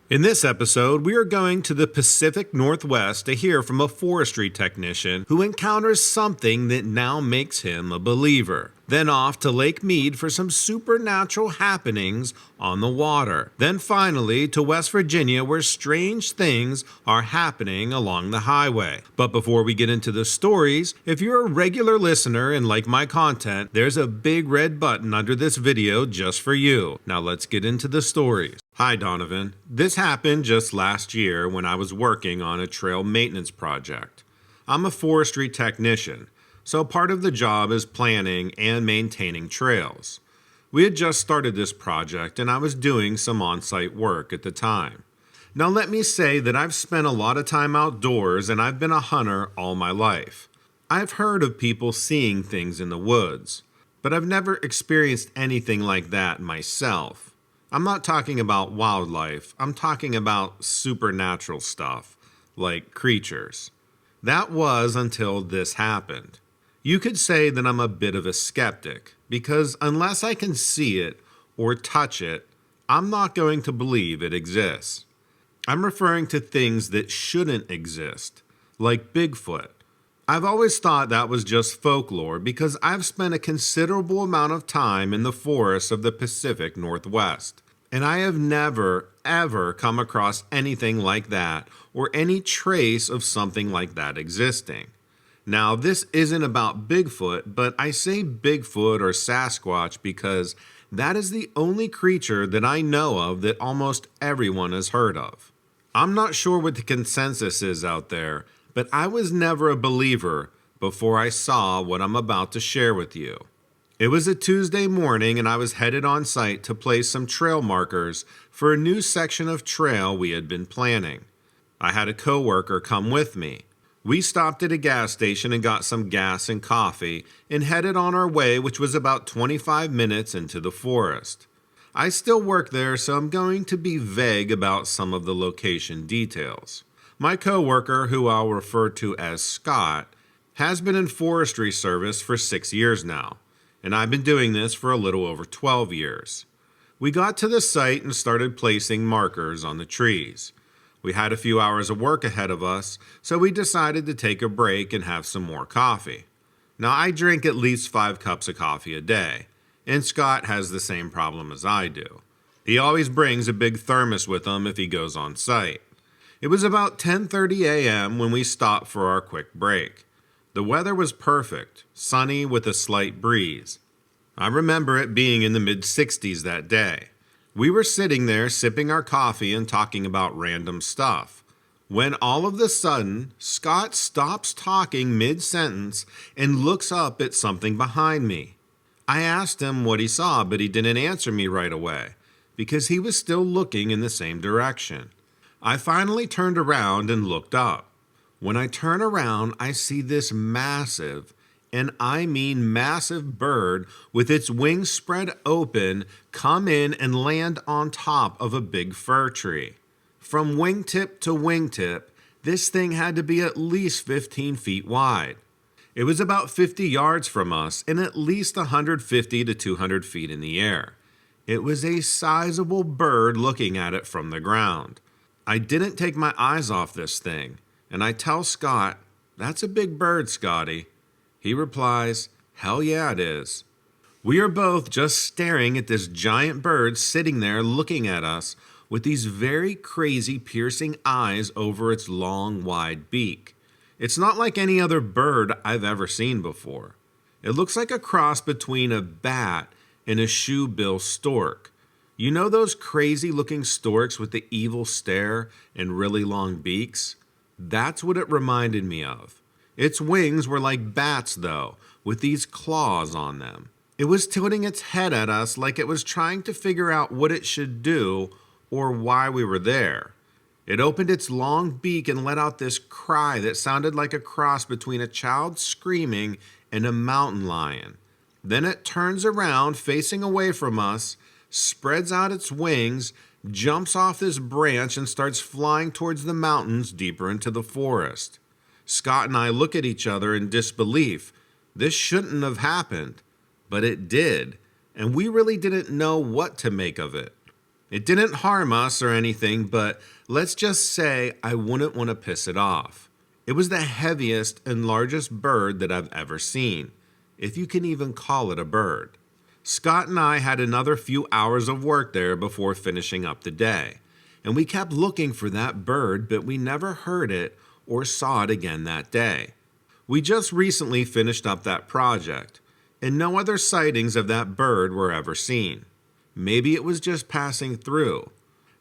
In this episode, we are going to the Pacific Northwest to hear from a forestry technician who encounters something that now makes him a believer. Then off to Lake Mead for some supernatural happenings on the water. Then finally to West Virginia where strange things are happening along the highway. But before we get into the stories, if you're a regular listener and like my content, there's a big red button under this video just for you. Now let's get into the stories. Hi Donovan. This happened just last year when I was working on a trail maintenance project. I'm a forestry technician, so part of the job is planning and maintaining trails. We had just started this project and I was doing some on-site work at the time. Now let me say that I've spent a lot of time outdoors and I've been a hunter all my life. I've heard of people seeing things in the woods, but I've never experienced anything like that myself. I'm not talking about wildlife, I'm talking about supernatural stuff, like creatures. That was until this happened. You could say that I'm a bit of a skeptic, because unless I can see it or touch it, I'm not going to believe it exists. I'm referring to things that shouldn't exist, like Bigfoot. I've always thought that was just folklore because I've spent a considerable amount of time in the forests of the Pacific Northwest. And I have never, ever come across anything like that or any trace of something like that existing. Now, this isn't about Bigfoot, but I say Bigfoot or Sasquatch because that is the only creature that I know of that almost everyone has heard of. I'm not sure what the consensus is out there, but I was never a believer before I saw what I'm about to share with you. It was a Tuesday morning and I was headed on site to place some trail markers for a new section of trail we had been planning. I had a coworker come with me. We stopped at a gas station and got some gas and coffee and headed on our way, which was about 25 minutes into the forest. I still work there, so I'm going to be vague about some of the location details. My coworker, who I'll refer to as Scott, has been in forestry service for 6 years now. And I've been doing this for a little over 12 years. We got to the site and started placing markers on the trees. We had a few hours of work ahead of us, so we decided to take a break and have some more coffee. Now I drink at least 5 cups of coffee a day, and Scott has the same problem as I do. He always brings a big thermos with him if he goes on site. It was about 10:30 a.m. when we stopped for our quick break. The weather was perfect, sunny with a slight breeze. I remember it being in the mid-60s that day. We were sitting there sipping our coffee and talking about random stuff, when all of a sudden, Scott stops talking mid-sentence and looks up at something behind me. I asked him what he saw, but he didn't answer me right away, because he was still looking in the same direction. I finally turned around and looked up. When I turn around, I see this massive, and I mean massive bird with its wings spread open come in and land on top of a big fir tree. From wingtip to wingtip, this thing had to be at least 15 feet wide. It was about 50 yards from us and at least 150 to 200 feet in the air. It was a sizable bird looking at it from the ground. I didn't take my eyes off this thing. And I tell Scott, "That's a big bird, Scotty." He replies, "Hell yeah, it is." We are both just staring at this giant bird sitting there looking at us with these very crazy piercing eyes over its long, wide beak. It's not like any other bird I've ever seen before. It looks like a cross between a bat and a shoebill stork. You know those crazy looking storks with the evil stare and really long beaks? That's what it reminded me of. Its wings were like bats though, with these claws on them. It was tilting its head at us like it was trying to figure out what it should do or why we were there. It opened its long beak and let out this cry that sounded like a cross between a child screaming and a mountain lion. Then it turns around, facing away from us, spreads out its wings, jumps off this branch and starts flying towards the mountains deeper into the forest. Scott and I look at each other in disbelief. This shouldn't have happened, but it did, and we really didn't know what to make of it. It didn't harm us or anything, but let's just say I wouldn't want to piss it off. It was the heaviest and largest bird that I've ever seen, if you can even call it a bird. Scott and I had another few hours of work there before finishing up the day, and we kept looking for that bird, but we never heard it or saw it again that day. We just recently finished up that project, and no other sightings of that bird were ever seen. Maybe it was just passing through.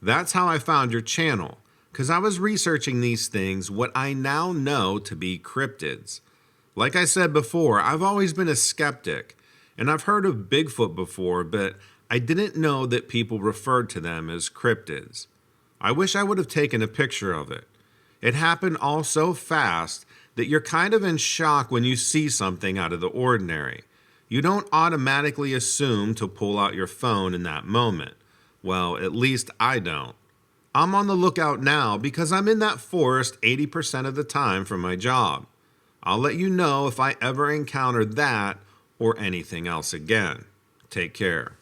That's how I found your channel, because I was researching these things, what I now know to be cryptids. Like I said before, I've always been a skeptic, and I've heard of Bigfoot before, but I didn't know that people referred to them as cryptids. I wish I would have taken a picture of it. It happened all so fast that you're kind of in shock when you see something out of the ordinary. You don't automatically assume to pull out your phone in that moment. Well, at least I don't. I'm on the lookout now because I'm in that forest 80% of the time for my job. I'll let you know if I ever encounter that or anything else again. Take care.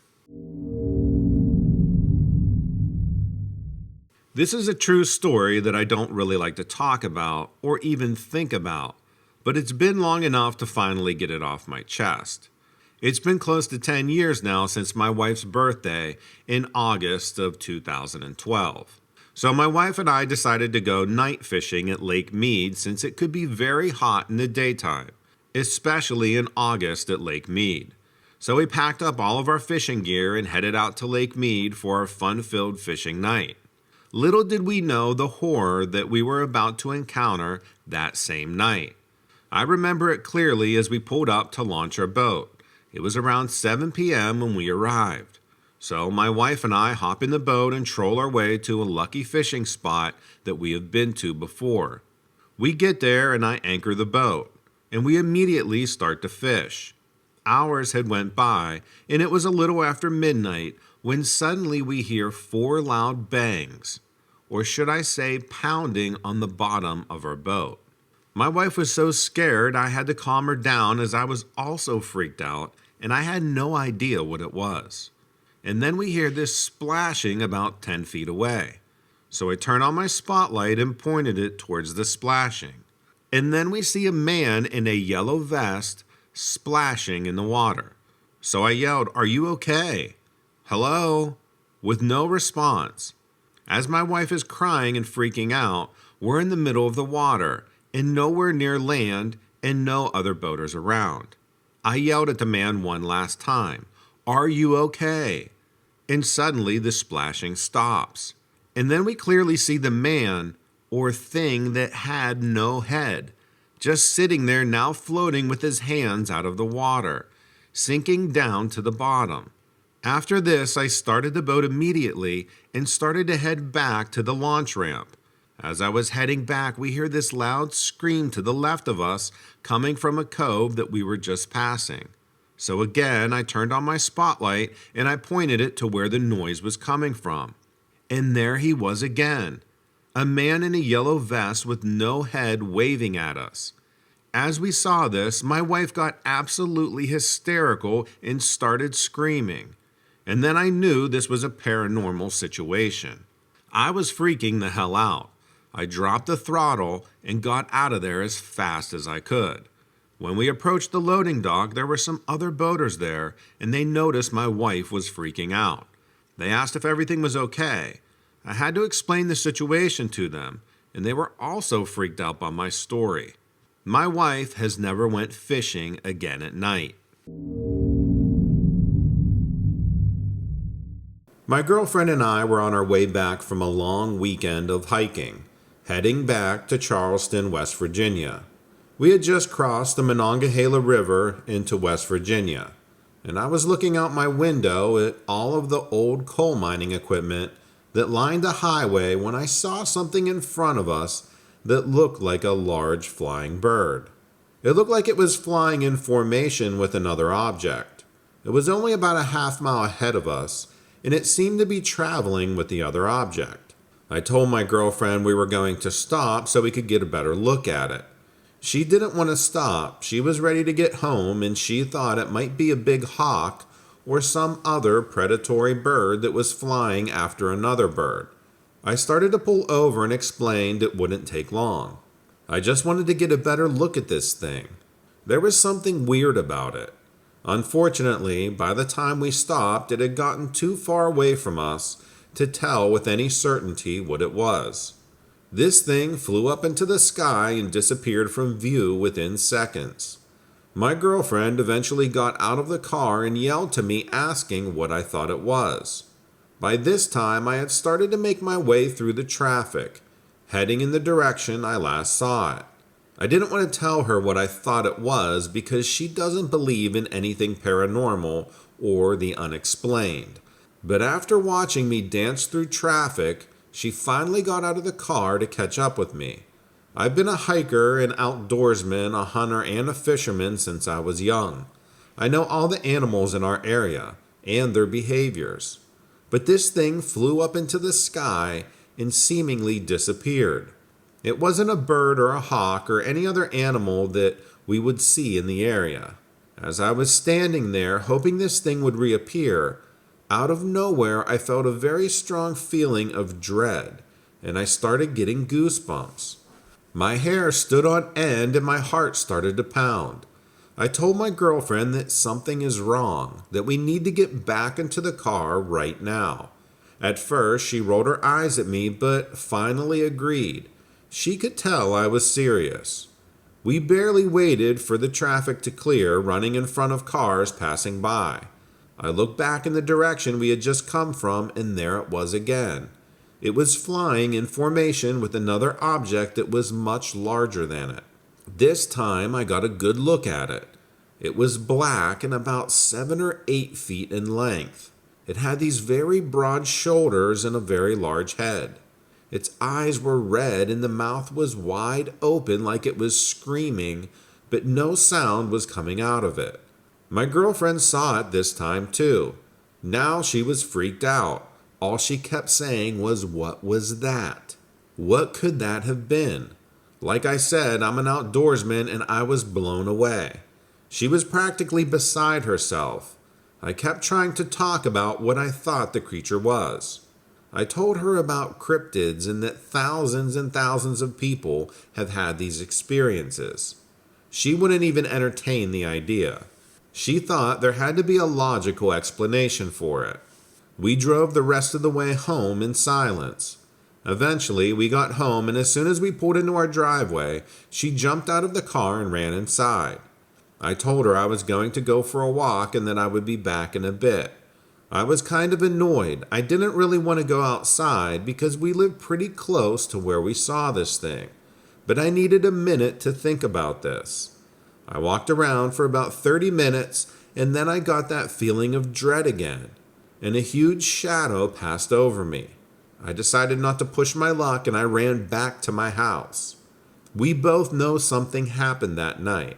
This is a true story that I don't really like to talk about or even think about, but it's been long enough to finally get it off my chest. It's been close to 10 years now since my wife's birthday in August of 2012. So my wife and I decided to go night fishing at Lake Mead since it could be very hot in the daytime, especially in August at Lake Mead. So we packed up all of our fishing gear and headed out to Lake Mead for our fun-filled fishing night. Little did we know the horror that we were about to encounter that same night. I remember it clearly as we pulled up to launch our boat. It was around 7 p.m. when we arrived. So my wife and I hop in the boat and troll our way to a lucky fishing spot that we have been to before. We get there and I anchor the boat, and we immediately start to fish. Hours had went by, and it was a little after midnight when suddenly we hear 4 loud bangs, or should I say pounding on the bottom of our boat. My wife was so scared I had to calm her down as I was also freaked out and I had no idea what it was. And then we hear this splashing about 10 feet away. So I turned on my spotlight and pointed it towards the splashing. And then we see a man in a yellow vest splashing in the water. So I yelled, "Are you okay? Hello?" With no response. As my wife is crying and freaking out, we're in the middle of the water and nowhere near land and no other boaters around. I yelled at the man one last time, "Are you okay?" And suddenly the splashing stops. And then we clearly see the man or thing that had no head, just sitting there now floating with his hands out of the water, sinking down to the bottom. After this, I started the boat immediately and started to head back to the launch ramp. As I was heading back, we hear this loud scream to the left of us coming from a cove that we were just passing. So again, I turned on my spotlight and I pointed it to where the noise was coming from. And there he was again, a man in a yellow vest with no head waving at us. As we saw this, my wife got absolutely hysterical and started screaming. And then I knew this was a paranormal situation. I was freaking the hell out. I dropped the throttle and got out of there as fast as I could. When we approached the loading dock, there were some other boaters there, and they noticed my wife was freaking out. They asked if everything was okay. I had to explain the situation to them, and they were also freaked out by my story. My wife has never went fishing again at night. My girlfriend and I were on our way back from a long weekend of hiking, heading back to Charleston, West Virginia. We had just crossed the Monongahela River into West Virginia, and I was looking out my window at all of the old coal mining equipment that lined the highway when I saw something in front of us that looked like a large flying bird. It looked like it was flying in formation with another object. It was only about a half-mile ahead of us, and it seemed to be traveling with the other object. I told my girlfriend we were going to stop so we could get a better look at it. She didn't want to stop. She was ready to get home, and she thought it might be a big hawk or some other predatory bird that was flying after another bird. I started to pull over and explained it wouldn't take long. I just wanted to get a better look at this thing. There was something weird about it. Unfortunately, by the time we stopped, it had gotten too far away from us to tell with any certainty what it was. This thing flew up into the sky and disappeared from view within seconds. My girlfriend eventually got out of the car and yelled to me asking what I thought it was. By this time, I had started to make my way through the traffic, heading in the direction I last saw it. I didn't want to tell her what I thought it was because she doesn't believe in anything paranormal or the unexplained. But after watching me dance through traffic, she finally got out of the car to catch up with me. I've been a hiker, an outdoorsman, a hunter, and a fisherman since I was young. I know all the animals in our area and their behaviors. But this thing flew up into the sky and seemingly disappeared. It wasn't a bird or a hawk or any other animal that we would see in the area. As I was standing there hoping this thing would reappear, out of nowhere I felt a very strong feeling of dread, and I started getting goosebumps. My hair stood on end and my heart started to pound. I told my girlfriend that something is wrong, that we need to get back into the car right now. At first, she rolled her eyes at me, but finally agreed. She could tell I was serious. We barely waited for the traffic to clear, running in front of cars passing by. I looked back in the direction we had just come from, and there it was again. It was flying in formation with another object that was much larger than it. This time I got a good look at it. It was black and about 7 or 8 feet in length. It had these very broad shoulders and a very large head. Its eyes were red and the mouth was wide open like it was screaming, but no sound was coming out of it. My girlfriend saw it this time too. Now she was freaked out. All she kept saying was, "What was that? What could that have been?" Like I said, I'm an outdoorsman and I was blown away. She was practically beside herself. I kept trying to talk about what I thought the creature was. I told her about cryptids and that thousands and thousands of people have had these experiences. She wouldn't even entertain the idea. She thought there had to be a logical explanation for it. We drove the rest of the way home in silence. Eventually, we got home, and as soon as we pulled into our driveway, she jumped out of the car and ran inside. I told her I was going to go for a walk and that I would be back in a bit. I was kind of annoyed. I didn't really want to go outside because we lived pretty close to where we saw this thing, but I needed a minute to think about this. I walked around for about 30 minutes, and then I got that feeling of dread again, and a huge shadow passed over me. I decided not to push my luck and I ran back to my house. We both know something happened that night.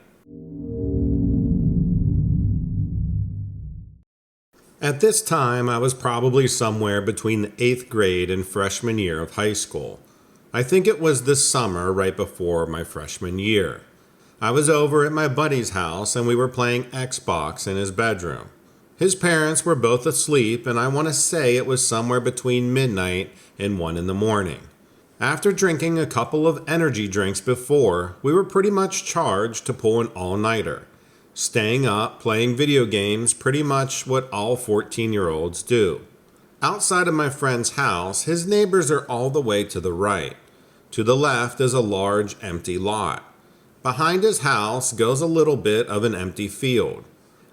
At this time, I was probably somewhere between the 8th grade and freshman year of high school. I think it was this summer right before my freshman year. I was over at my buddy's house and we were playing Xbox in his bedroom. His parents were both asleep, and I want to say it was somewhere between midnight and 1 in the morning. After drinking a couple of energy drinks before, we were pretty much charged to pull an all-nighter. Staying up, playing video games, pretty much what all 14-year-olds do. Outside of my friend's house, his neighbors are all the way to the right. To the left is a large empty lot. Behind his house goes a little bit of an empty field.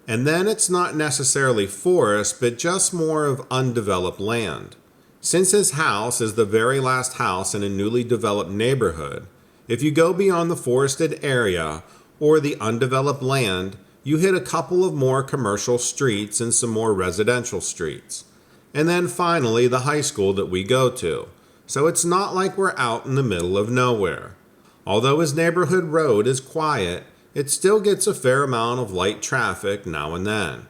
And then it's not necessarily forest, but just more of undeveloped land. Since his house is the very last house in a newly developed neighborhood, if you go beyond the forested area or the undeveloped land, you hit a couple of more commercial streets and some more residential streets. And then finally the high school that we go to. So it's not like we're out in the middle of nowhere. Although his neighborhood road is quiet, it still gets a fair amount of light traffic now and then.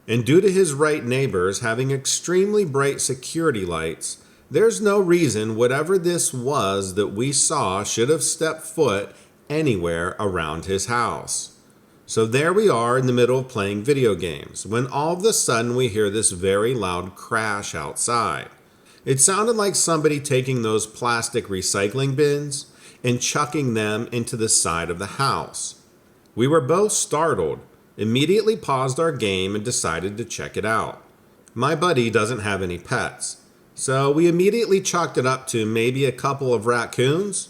And due to his right neighbors having extremely bright security lights, there's no reason whatever this was that we saw should have stepped foot anywhere around his house. So there we are in the middle of playing video games, when all of a sudden we hear this very loud crash outside. It sounded like somebody taking those plastic recycling bins and chucking them into the side of the house. We were both startled, immediately paused our game and decided to check it out. My buddy doesn't have any pets, so we immediately chalked it up to maybe a couple of raccoons,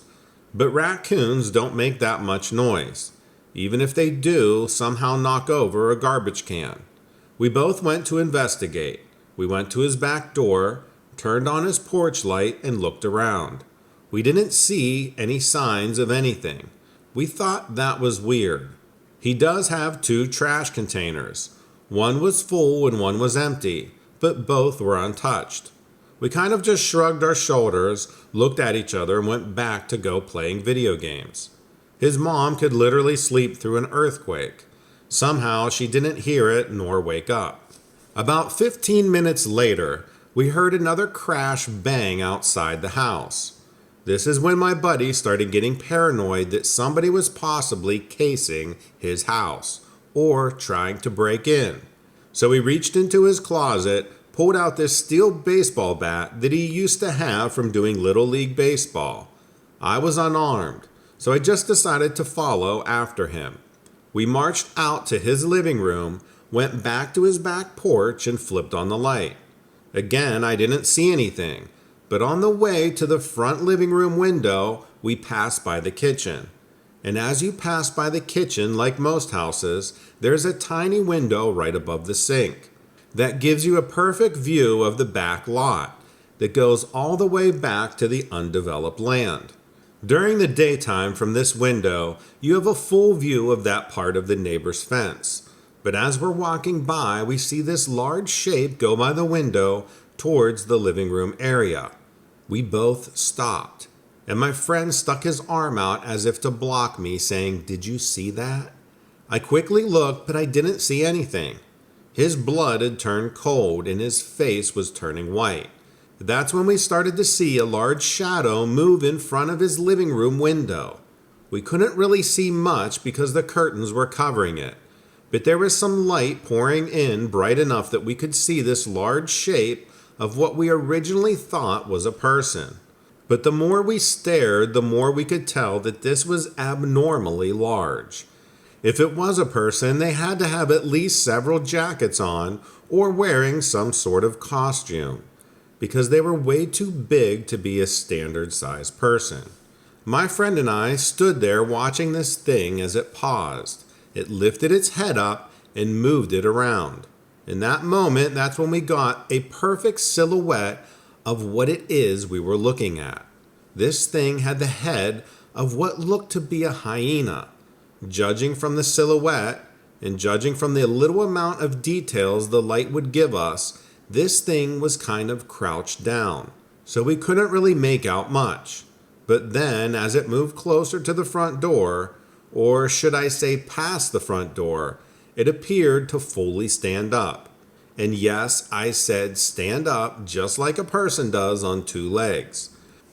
but raccoons don't make that much noise. Even if they do, somehow knock over a garbage can. We both went to investigate. We went to his back door, turned on his porch light, and looked around. We didn't see any signs of anything. We thought that was weird. He does have 2 trash containers. One was full and one was empty, but both were untouched. We kind of just shrugged our shoulders, looked at each other, and went back to go playing video games. His mom could literally sleep through an earthquake. Somehow she didn't hear it nor wake up. About 15 minutes later, we heard another crash bang outside the house. This is when my buddy started getting paranoid that somebody was possibly casing his house or trying to break in. So he reached into his closet, pulled out this steel baseball bat that he used to have from doing Little League Baseball. I was unarmed, so I just decided to follow after him. We marched out to his living room, went back to his back porch, and flipped on the light. Again, I didn't see anything, but on the way to the front living room window, we passed by the kitchen. And as you pass by the kitchen, like most houses, there's a tiny window right above the sink that gives you a perfect view of the back lot that goes all the way back to the undeveloped land. During the daytime from this window, you have a full view of that part of the neighbor's fence. But as we're walking by, we see this large shape go by the window towards the living room area. We both stopped, and my friend stuck his arm out as if to block me, saying, "Did you see that?" I quickly looked, but I didn't see anything. His blood had turned cold, and his face was turning white. That's when we started to see a large shadow move in front of his living room window. We couldn't really see much because the curtains were covering it, but there was some light pouring in bright enough that we could see this large shape of what we originally thought was a person. But the more we stared, the more we could tell that this was abnormally large. If it was a person, they had to have at least several jackets on or wearing some sort of costume, because they were way too big to be a standard-sized person. My friend and I stood there watching this thing as it paused. It lifted its head up and moved it around. In that moment, that's when we got a perfect silhouette of what it is we were looking at. This thing had the head of what looked to be a hyena. Judging from the silhouette and judging from the little amount of details the light would give us, this thing was kind of crouched down, so we couldn't really make out much. But then, as it moved closer to the front door, or should I say past the front door, it appeared to fully stand up. And yes, I said stand up just like a person does on 2 legs,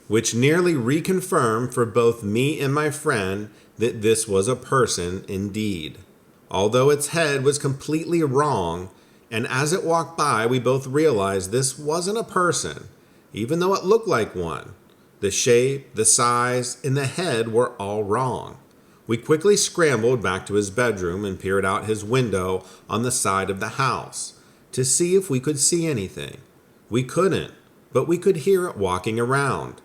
which nearly reconfirmed for both me and my friend that this was a person indeed. Although its head was completely wrong, and as it walked by, we both realized this wasn't a person, even though it looked like one. The shape, the size, and the head were all wrong. We quickly scrambled back to his bedroom and peered out his window on the side of the house to see if we could see anything. We couldn't, but we could hear it walking around.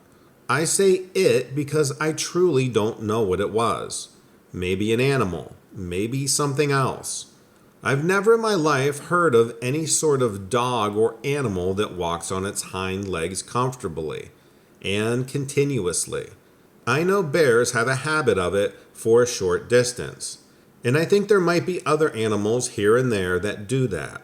I say it because I truly don't know what it was. Maybe an animal, maybe something else. I've never in my life heard of any sort of dog or animal that walks on its hind legs comfortably and continuously. I know bears have a habit of it for a short distance, and I think there might be other animals here and there that do that,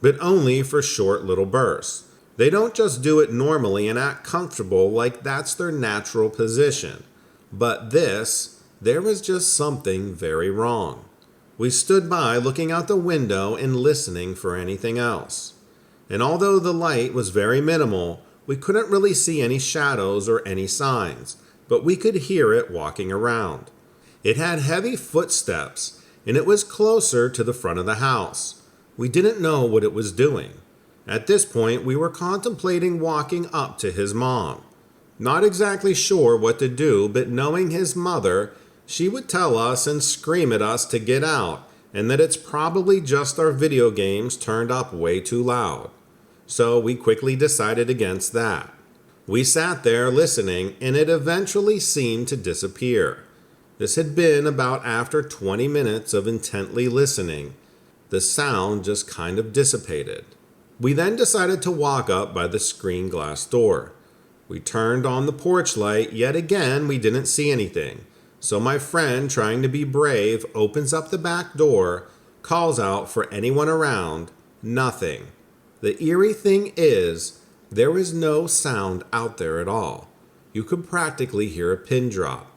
but only for short little bursts. They don't just do it normally and act comfortable like that's their natural position. But there was just something very wrong. We stood by looking out the window and listening for anything else. And although the light was very minimal, we couldn't really see any shadows or any signs, but we could hear it walking around. It had heavy footsteps, and it was closer to the front of the house. We didn't know what it was doing. At this point, we were contemplating walking up to his mom. Not exactly sure what to do, but knowing his mother, she would tell us and scream at us to get out, and that it's probably just our video games turned up way too loud. So we quickly decided against that. We sat there listening, and it eventually seemed to disappear. This had been about after 20 minutes of intently listening. The sound just kind of dissipated. We then decided to walk up by the screen glass door. We turned on the porch light. Yet again, we didn't see anything. So my friend, trying to be brave, opens up the back door, calls out for anyone around. Nothing. The eerie thing is, there was no sound out there at all. You could practically hear a pin drop.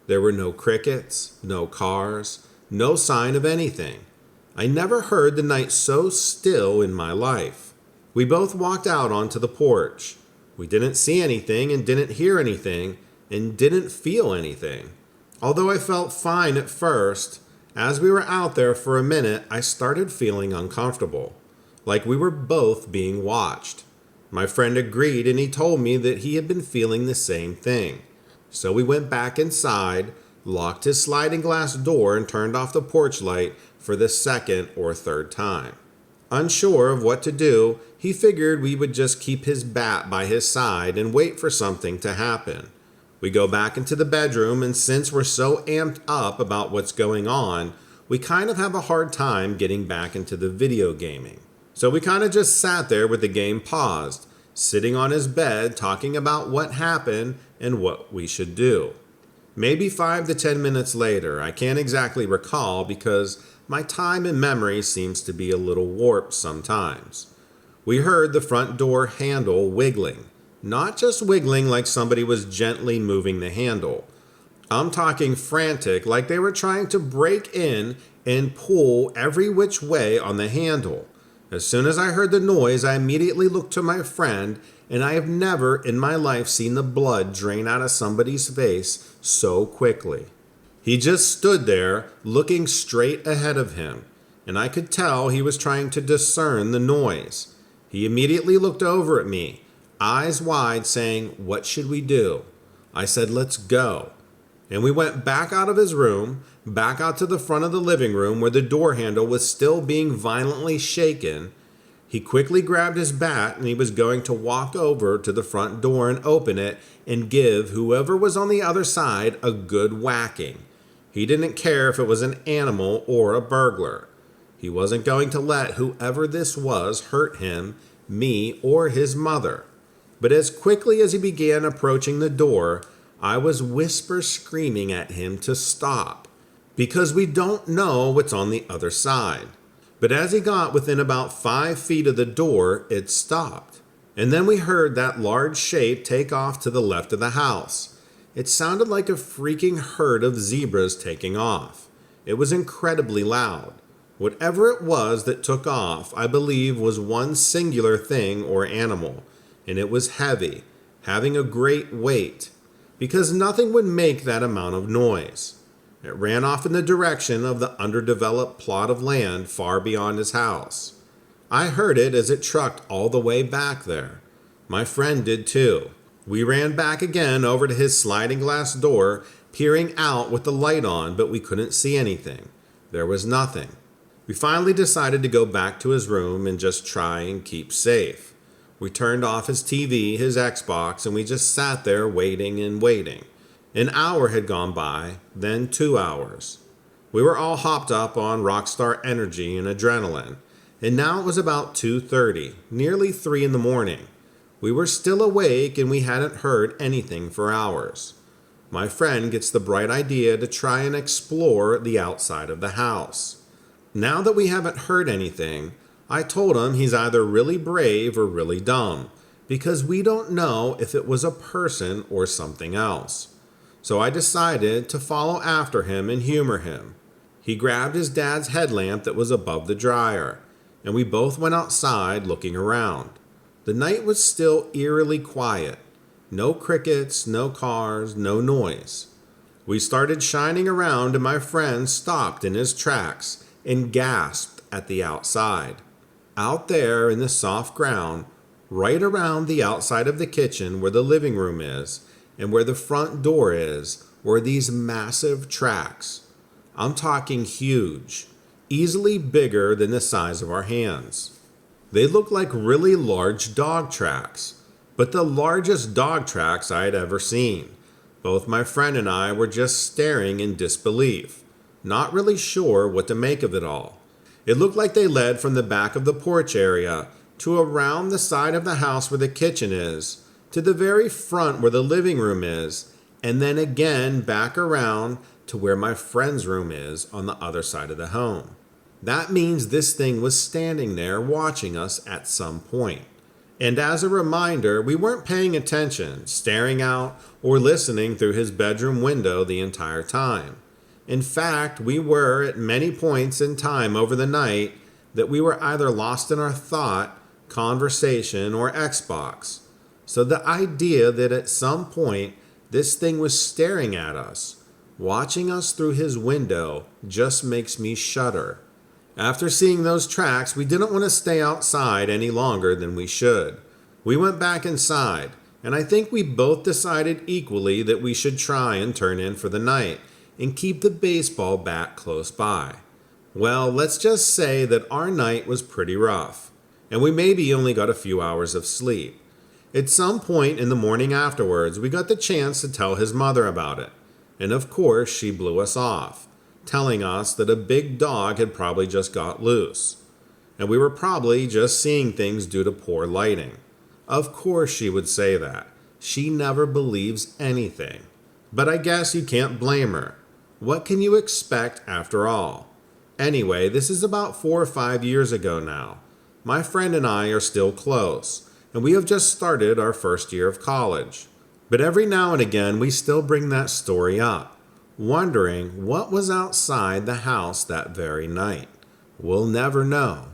There were no crickets, no cars, no sign of anything. I never heard the night so still in my life. We both walked out onto the porch. We didn't see anything and didn't hear anything and didn't feel anything. Although I felt fine at first, as we were out there for a minute, I started feeling uncomfortable, like we were both being watched. My friend agreed, and he told me that he had been feeling the same thing. So we went back inside, locked his sliding glass door, and turned off the porch light for the second or third time. Unsure of what to do, he figured we would just keep his bat by his side and wait for something to happen. We go back into the bedroom, and since we're so amped up about what's going on, we kind of have a hard time getting back into the video gaming. So we kind of just sat there with the game paused, sitting on his bed talking about what happened and what we should do. Maybe 5 to 10 minutes later, I can't exactly recall because my time and memory seems to be a little warped sometimes. We heard the front door handle wiggling. Not just wiggling like somebody was gently moving the handle. I'm talking frantic, like they were trying to break in and pull every which way on the handle. As soon as I heard the noise, I immediately looked to my friend, and I have never in my life seen the blood drain out of somebody's face so quickly. He just stood there, looking straight ahead of him, and I could tell he was trying to discern the noise. He immediately looked over at me, eyes wide, saying, "What should we do?" I said, "Let's go." And we went back out of his room, back out to the front of the living room where the door handle was still being violently shaken. He quickly grabbed his bat and he was going to walk over to the front door and open it and give whoever was on the other side a good whacking. He didn't care if it was an animal or a burglar. He wasn't going to let whoever this was hurt him, me, or his mother. But as quickly as he began approaching the door, I was whisper screaming at him to stop, because we don't know what's on the other side. But as he got within about 5 feet of the door, it stopped. And then we heard that large shape take off to the left of the house. It sounded like a freaking herd of zebras taking off. It was incredibly loud. Whatever it was that took off, I believe was one singular thing or animal, and it was heavy, having a great weight, because nothing would make that amount of noise. It ran off in the direction of the underdeveloped plot of land far beyond his house. I heard it as it trucked all the way back there. My friend did too. We ran back again over to his sliding glass door, peering out with the light on, but we couldn't see anything. There was nothing. We finally decided to go back to his room and just try and keep safe. We turned off his TV, his Xbox, and we just sat there waiting and waiting. An hour had gone by, then 2 hours. We were all hopped up on rockstar energy and adrenaline, and now it was about 2:30, nearly 3 in the morning. We were still awake and we hadn't heard anything for hours. My friend gets the bright idea to try and explore the outside of the house. Now that we haven't heard anything, I told him he's either really brave or really dumb, because we don't know if it was a person or something else. So I decided to follow after him and humor him. He grabbed his dad's headlamp that was above the dryer, and we both went outside looking around. The night was still eerily quiet. No crickets, no cars, no noise. We started shining around and my friend stopped in his tracks and gasped at the outside. Out there in the soft ground, right around the outside of the kitchen where the living room is and where the front door is, were these massive tracks. I'm talking huge, easily bigger than the size of our hands. They looked like really large dog tracks, but the largest dog tracks I had ever seen. Both my friend and I were just staring in disbelief, not really sure what to make of it all. It looked like they led from the back of the porch area to around the side of the house where the kitchen is, to the very front where the living room is, and then again back around to where my friend's room is on the other side of the home. That means this thing was standing there watching us at some point. And as a reminder, we weren't paying attention, staring out, or listening through his bedroom window the entire time. In fact, we were at many points in time over the night that we were either lost in our thought, conversation, or Xbox. So the idea that at some point this thing was staring at us, watching us through his window, just makes me shudder. After seeing those tracks, we didn't want to stay outside any longer than we should. We went back inside, and I think we both decided equally that we should try and turn in for the night and keep the baseball bat close by. Well, let's just say that our night was pretty rough, and we maybe only got a few hours of sleep. At some point in the morning afterwards, we got the chance to tell his mother about it, and of course she blew us off, telling us that a big dog had probably just got loose, and we were probably just seeing things due to poor lighting. Of course she would say that. She never believes anything. But I guess you can't blame her. What can you expect after all? Anyway, this is about 4 or 5 years ago now. My friend and I are still close, and we have just started our first year of college. But every now and again we still bring that story up, wondering what was outside the house that very night. We'll never know.